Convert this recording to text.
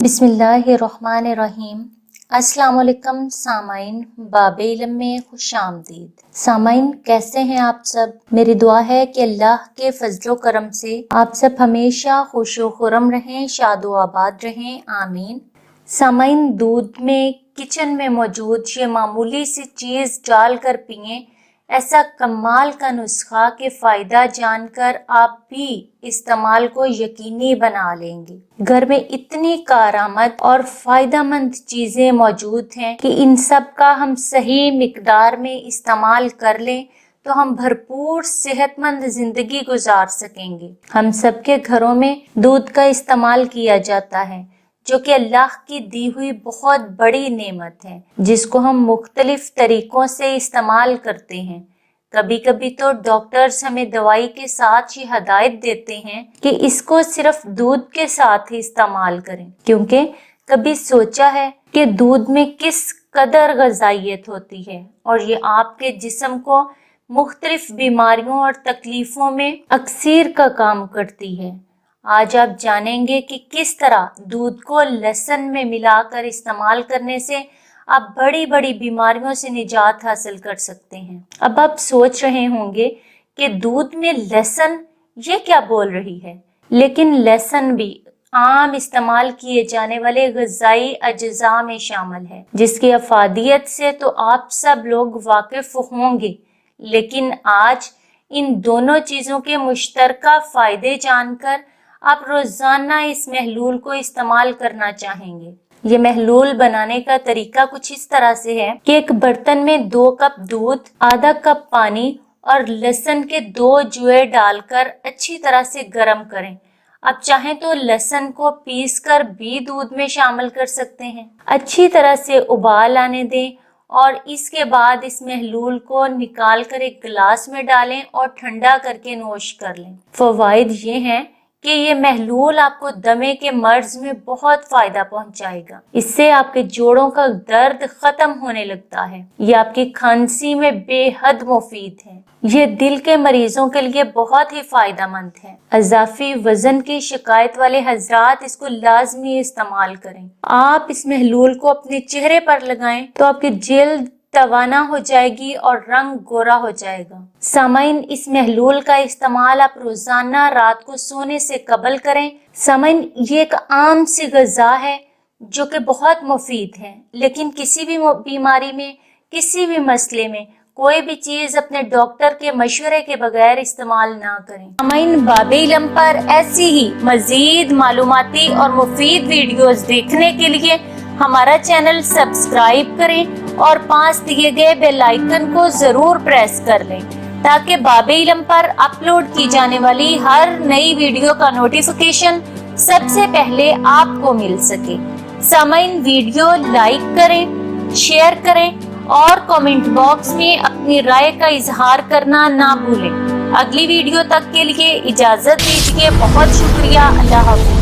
बिस्मिल्लाहिर्रहमानिर्रहीम। अस्सलाम वालेकुम सामाइन, बाब इल्म में खुश आमदीद। सामाइन, कैसे हैं आप सब? मेरी दुआ है कि अल्लाह के फजलो करम से आप सब हमेशा खुशो खुरम रहें, शादो आबाद रहें, आमीन। सामाइन, दूध में किचन में मौजूद ये मामूली सी चीज़ डाल कर पिएं, ऐसा कमाल का नुस्खा कि फ़ायदा जानकर आप भी इस्तेमाल को यकीनी बना लेंगे। घर में इतनी कारआमद और फ़ायदेमंद चीज़ें मौजूद हैं कि इन सब का हम सही मिकदार में इस्तेमाल कर लें तो हम भरपूर सेहतमंद ज़िंदगी गुजार सकेंगे। हम सबके घरों में दूध का इस्तेमाल किया जाता है, जो कि अल्लाह की दी हुई बहुत बड़ी नेमत है, जिसको हम मुख्तलिफ तरीकों से इस्तेमाल करते हैं। कभी कभी तो डॉक्टर्स हमें दवाई के साथ ही हदायत देते हैं कि इसको सिर्फ दूध के साथ ही इस्तेमाल करें, क्योंकि कभी सोचा है कि दूध में किस कदर ग़िज़ाइयत होती है और ये आपके जिस्म को मुख्तलिफ बीमारियों और तकलीफों में अक्सीर का काम करती है। आज आप जानेंगे कि किस तरह दूध को लहसुन में मिलाकर इस्तेमाल करने से आप बड़ी बड़ी बीमारियों से निजात हासिल कर सकते हैं। अब आप सोच रहे होंगे कि दूध में लहसुन ये क्या बोल रही है, लेकिन लहसुन भी आम इस्तेमाल किए जाने वाले ग़िज़ाई अज्जा में शामिल है, जिसकी अफादियत से तो आप सब लोग वाकिफ होंगे। लेकिन आज इन दोनों चीज़ों के मुश्तरका फ़ायदे जानकर आप रोज़ाना इस महलूल को इस्तेमाल करना चाहेंगे। ये महलूल बनाने का तरीका कुछ इस तरह से है कि एक बर्तन में 2 कप दूध, आधा कप पानी और लहसुन के 2 जुए डालकर अच्छी तरह से गर्म करें। आप चाहें तो लहसुन को पीसकर भी दूध में शामिल कर सकते हैं। अच्छी तरह से उबाल आने दें और इसके बाद इस महलूल को निकाल कर एक गिलास में डालें और ठंडा करके नोश कर लें। फवाइद ये हैं कि ये महलूल आपको दमे के मर्ज में बहुत फायदा पहुंचाएगा। इससे आपके जोड़ों का दर्द खत्म होने लगता है। ये आपकी खांसी में बेहद मुफीद है। ये दिल के मरीजों के लिए बहुत ही फायदेमंद है। अज़ाफ़ी वजन की शिकायत वाले हजरात इसको लाजमी इस्तेमाल करें। आप इस महलूल को अपने चेहरे पर लगाएं तो आपकी जिल्द तवाना हो जाएगी और रंग गोरा हो जाएगा। सामाइन, इस महलूल का इस्तेमाल आप रोजाना रात को सोने से कबल करें। सामाइन, ये एक आम सी ग़िज़ा है जो कि बहुत मुफीद है, लेकिन किसी भी बीमारी में, किसी भी मसले में कोई भी चीज़ अपने डॉक्टर के मशवरे के बगैर इस्तेमाल ना करें। सामाइन, बाब इल्म पर ऐसी ही मज़ीद मालूमाती और मुफीद वीडियोस देखने के लिए हमारा चैनल सब्सक्राइब करें और पास दिए गए बेल आइकन को जरूर प्रेस कर लें, ताकि बाब इल्म पर अपलोड की जाने वाली हर नई वीडियो का नोटिफिकेशन सबसे पहले आपको मिल सके। सामाइन, वीडियो लाइक करें, शेयर करें और कमेंट बॉक्स में अपनी राय का इजहार करना ना भूलें। अगली वीडियो तक के लिए इजाजत दीजिए। बहुत शुक्रिया। अल्लाह हाफ़िज़।